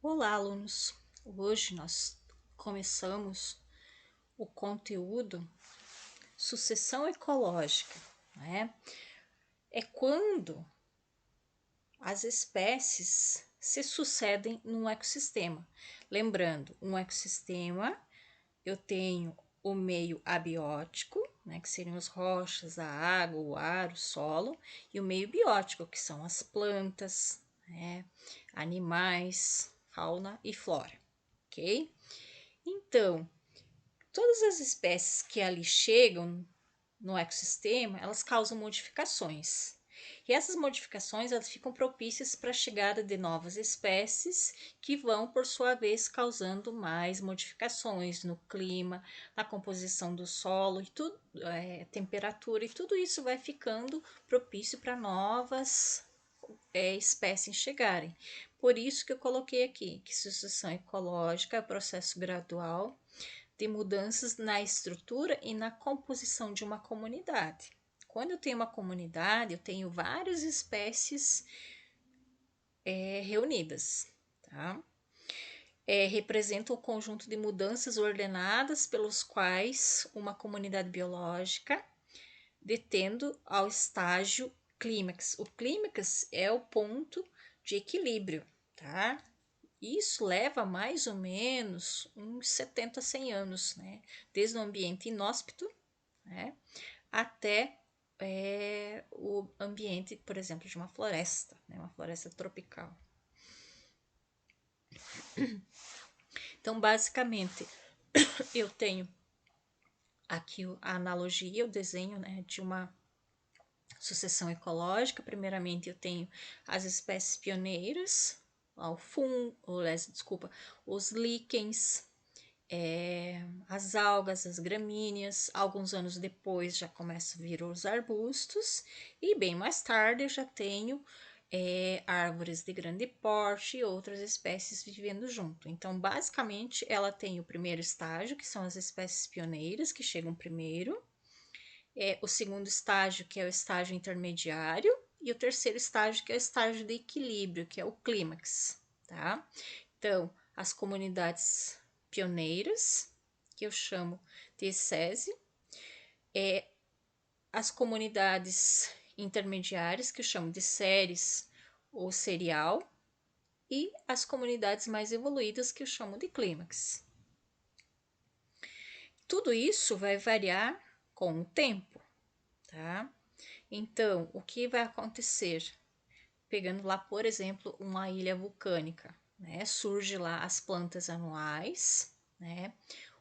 Olá, alunos! Hoje nós começamos o conteúdo sucessão ecológica, né? É quando as espécies se sucedem num ecossistema. Lembrando, um ecossistema eu tenho o meio abiótico, né, que seriam as rochas, a água, o ar, o solo, e o meio biótico, que são as plantas, né, animais, fauna e flora, ok? Então, todas as espécies que ali chegam no ecossistema, elas causam modificações. E essas modificações elas ficam propícias para a chegada de novas espécies que vão, por sua vez, causando mais modificações no clima, na composição do solo e tudo, temperatura, e tudo isso vai ficando propício para novas espécies chegarem. Por isso que eu coloquei aqui que sucessão ecológica é o processo gradual de mudanças na estrutura e na composição de uma comunidade. Quando eu tenho uma comunidade, eu tenho várias espécies reunidas, tá? Representa o conjunto de mudanças ordenadas pelos quais uma comunidade biológica detendo ao estágio clímax. O clímax é o ponto de equilíbrio, tá? Isso leva mais ou menos uns 70 a 100 anos, né? Desde o ambiente inóspito, né? Até o ambiente, por exemplo, de uma floresta, né? Uma floresta tropical. Então, basicamente, eu tenho aqui a analogia, o desenho, né, de uma sucessão ecológica. Primeiramente, eu tenho as espécies pioneiras, os líquens, as algas, as gramíneas. Alguns anos depois já começa a vir os arbustos, e bem mais tarde eu já tenho árvores de grande porte e outras espécies vivendo junto. Então, basicamente, ela tem o primeiro estágio, que são as espécies pioneiras, que chegam primeiro, o segundo estágio, que é o estágio intermediário, e o terceiro estágio, que é o estágio de equilíbrio, que é o clímax, tá? Então, as comunidades pioneiras, que eu chamo de SESI, as comunidades intermediárias, que eu chamo de séries ou serial, e as comunidades mais evoluídas, que eu chamo de clímax. Tudo isso vai variar com o tempo, tá? Então, o que vai acontecer? Pegando lá, por exemplo, uma ilha vulcânica, né? Surge lá as plantas anuais, né?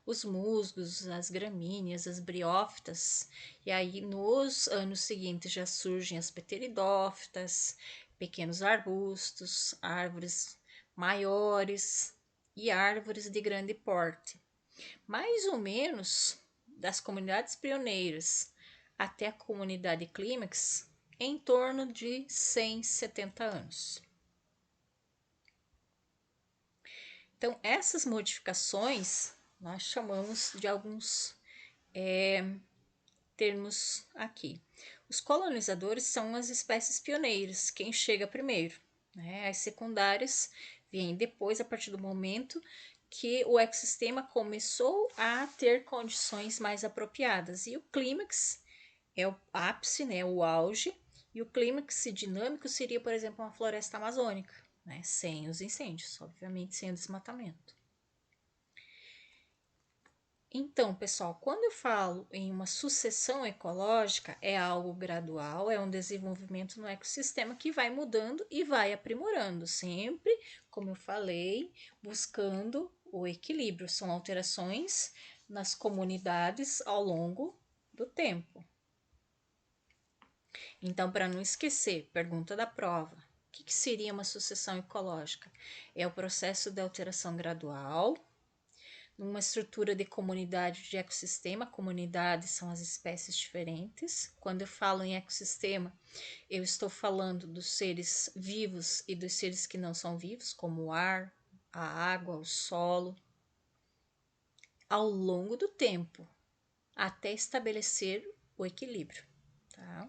Os musgos, as gramíneas, as briófitas, e aí nos anos seguintes já surgem as pteridófitas, pequenos arbustos, árvores maiores e árvores de grande porte. Mais ou menos das comunidades pioneiras até a comunidade clímax, em torno de 170 anos. Então, essas modificações nós chamamos de alguns termos aqui. Os colonizadores são as espécies pioneiras, quem chega primeiro, né? As secundárias vêm depois, a partir do momento que o ecossistema começou a ter condições mais apropriadas. E o clímax é o ápice, né, o auge, e o clímax dinâmico seria, por exemplo, uma floresta amazônica, né, sem os incêndios, obviamente sem o desmatamento. Então, pessoal, quando eu falo em uma sucessão ecológica, é algo gradual, é um desenvolvimento no ecossistema que vai mudando e vai aprimorando, sempre, como eu falei, buscando o equilíbrio. São alterações nas comunidades ao longo do tempo. Então, para não esquecer, pergunta da prova: o que seria uma sucessão ecológica? É o processo de alteração gradual numa estrutura de comunidade de ecossistema. Comunidades são as espécies diferentes. Quando eu falo em ecossistema, eu estou falando dos seres vivos e dos seres que não são vivos, como o ar, a água, o solo, ao longo do tempo, até estabelecer o equilíbrio, tá?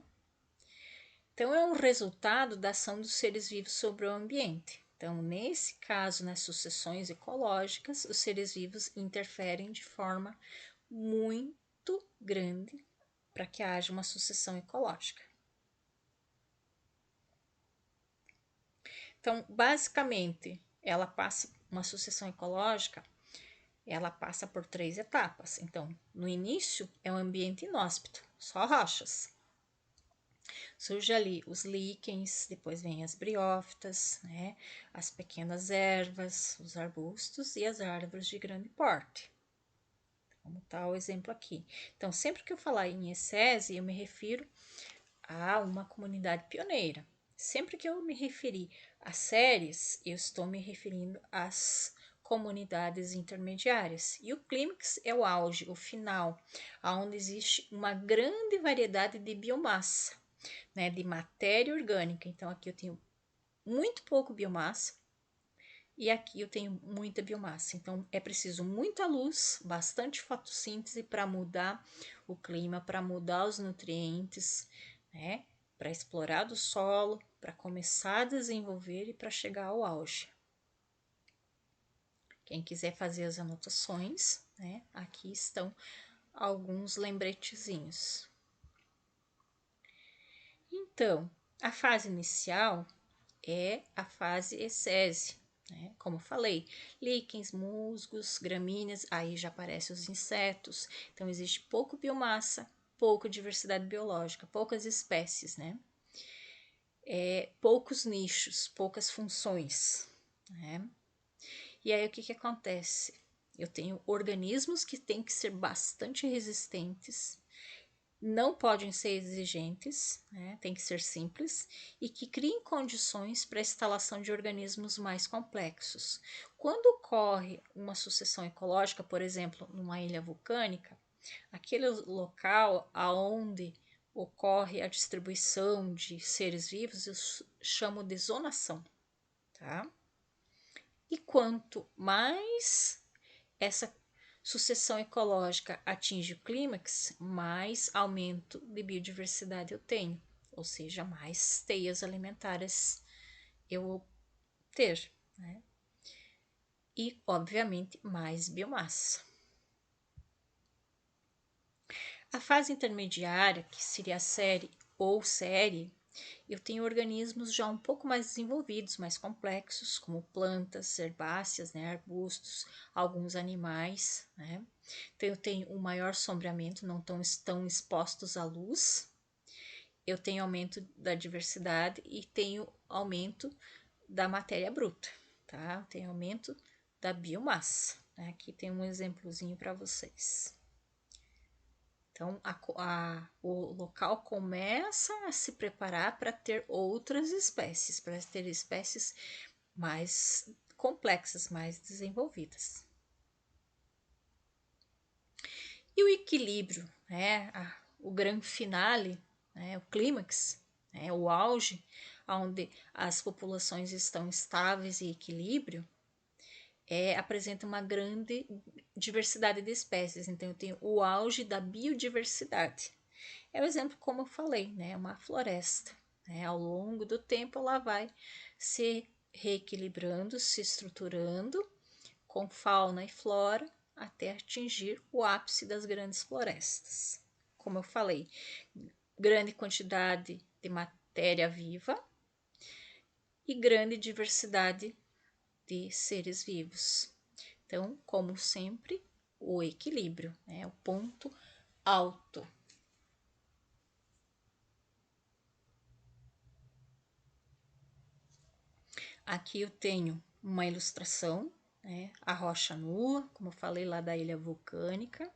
Então, é um resultado da ação dos seres vivos sobre o ambiente. Então, nesse caso, nas sucessões ecológicas, os seres vivos interferem de forma muito grande para que haja uma sucessão ecológica. Então, basicamente, uma sucessão ecológica, ela passa por 3 etapas. Então, no início é um ambiente inóspito, só rochas. Surge ali os líquens, depois vem as briófitas, né? As pequenas ervas, os arbustos e as árvores de grande porte. Como está o exemplo aqui. Então, sempre que eu falar em ecese, eu me refiro a uma comunidade pioneira. Sempre que eu me referir a séries, eu estou me referindo às comunidades intermediárias. E o clímax é o auge, o final, onde existe uma grande variedade de biomassa, né, de matéria orgânica. Então, aqui eu tenho muito pouco biomassa e aqui eu tenho muita biomassa. Então, é preciso muita luz, bastante fotossíntese para mudar o clima, para mudar os nutrientes, né, para explorar do solo, para começar a desenvolver e para chegar ao auge. Quem quiser fazer as anotações, né, aqui estão alguns lembretezinhos. Então, a fase inicial é a fase ecese, né? Como falei, líquens, musgos, gramíneas, aí já aparecem os insetos. Então, existe pouco biomassa, pouca diversidade biológica, poucas espécies, né? Poucos nichos, poucas funções, né? E aí, o que acontece? Eu tenho organismos que têm que ser bastante resistentes, não podem ser exigentes, né? Tem que ser simples e que criem condições para a instalação de organismos mais complexos. Quando ocorre uma sucessão ecológica, por exemplo, numa ilha vulcânica, aquele local aonde ocorre a distribuição de seres vivos, eu chamo de zonação, tá? E quanto mais essa sucessão ecológica atinge o clímax, mais aumento de biodiversidade eu tenho, ou seja, mais teias alimentares eu vou ter, né? E, obviamente, mais biomassa. A fase intermediária, que seria a série ou série, eu tenho organismos já um pouco mais desenvolvidos, mais complexos, como plantas, herbáceas, né, arbustos, alguns animais, né? Então, eu tenho um maior sombreamento, não estão expostos à luz. Eu tenho aumento da diversidade e tenho aumento da matéria bruta, tá? Eu tenho aumento da biomassa, né? Aqui tem um exemplozinho para vocês. Então, o local começa a se preparar para ter outras espécies, para ter espécies mais complexas, mais desenvolvidas. E o equilíbrio, né? O grande finale, né? O clímax, né? O auge, onde as populações estão estáveis e equilíbrio, apresenta uma grande diversidade de espécies. Então, eu tenho o auge da biodiversidade. É o exemplo, como eu falei, né? Uma floresta. Né? Ao longo do tempo, ela vai se reequilibrando, se estruturando com fauna e flora até atingir o ápice das grandes florestas. Como eu falei, grande quantidade de matéria viva e grande diversidade de seres vivos. Então, como sempre, o equilíbrio, né? O ponto alto. Aqui eu tenho uma ilustração, né? A rocha nua, como eu falei lá da ilha vulcânica.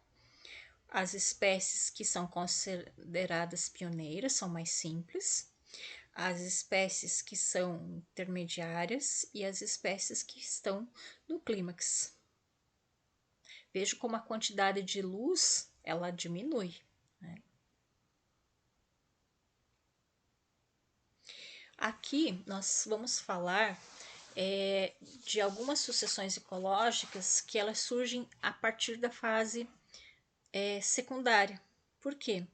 As espécies que são consideradas pioneiras são mais simples. As espécies que são intermediárias e as espécies que estão no clímax. Vejo como a quantidade de luz ela diminui, né? Aqui nós vamos falar de algumas sucessões ecológicas que elas surgem a partir da fase secundária. Por quê?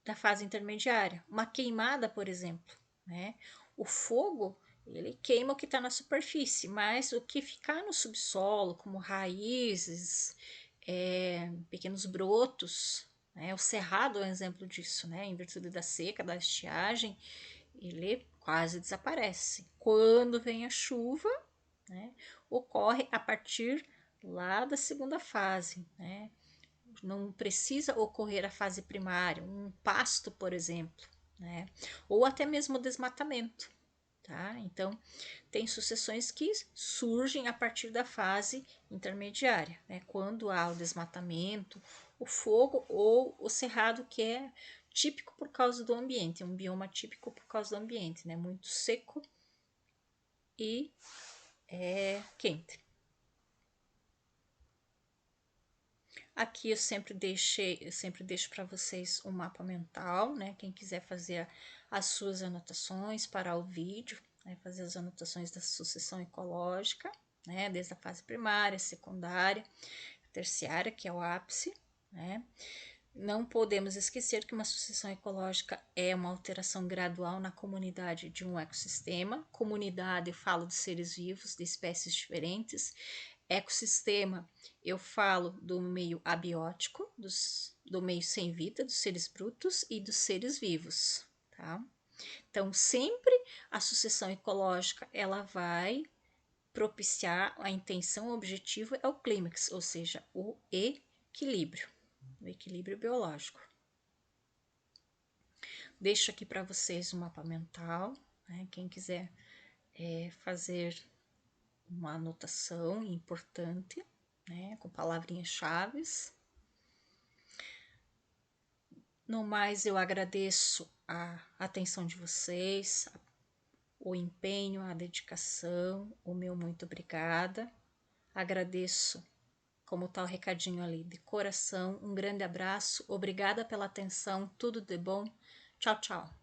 Da fase intermediária. Uma queimada, por exemplo, né? O fogo Ele queima o que está na superfície, mas o que ficar no subsolo, como raízes, pequenos brotos, né? O cerrado é um exemplo disso, né? Em virtude da seca, da estiagem, ele quase desaparece. Quando vem a chuva, né, ocorre a partir lá da segunda fase, né? Não precisa ocorrer a fase primária, um pasto, por exemplo, né? Ou até mesmo o desmatamento, tá? Então, tem sucessões que surgem a partir da fase intermediária, né? Quando há o desmatamento, o fogo ou o cerrado, que é típico por causa do ambiente, é um bioma típico por causa do ambiente, né? Muito seco e quente. Aqui eu sempre deixo para vocês um mapa mental, né? Quem quiser fazer as suas anotações, parar o vídeo, né? Fazer as anotações da sucessão ecológica, né? Desde a fase primária, secundária, terciária, que é o ápice, né? Não podemos esquecer que uma sucessão ecológica é uma alteração gradual na comunidade de um ecossistema. Comunidade, eu falo de seres vivos, de espécies diferentes. Ecossistema, eu falo do meio abiótico, do meio sem vida, dos seres brutos e dos seres vivos, tá? Então, sempre a sucessão ecológica, ela vai propiciar a intenção, o objetivo é o clímax, ou seja, o equilíbrio biológico. Deixo aqui para vocês um mapa mental, né? Quem quiser fazer uma anotação importante, né? Com palavrinhas-chave. No mais, eu agradeço a atenção de vocês, o empenho, a dedicação, o meu muito obrigada. Agradeço, como tá o recadinho ali, de coração. Um grande abraço, obrigada pela atenção, tudo de bom. Tchau, tchau.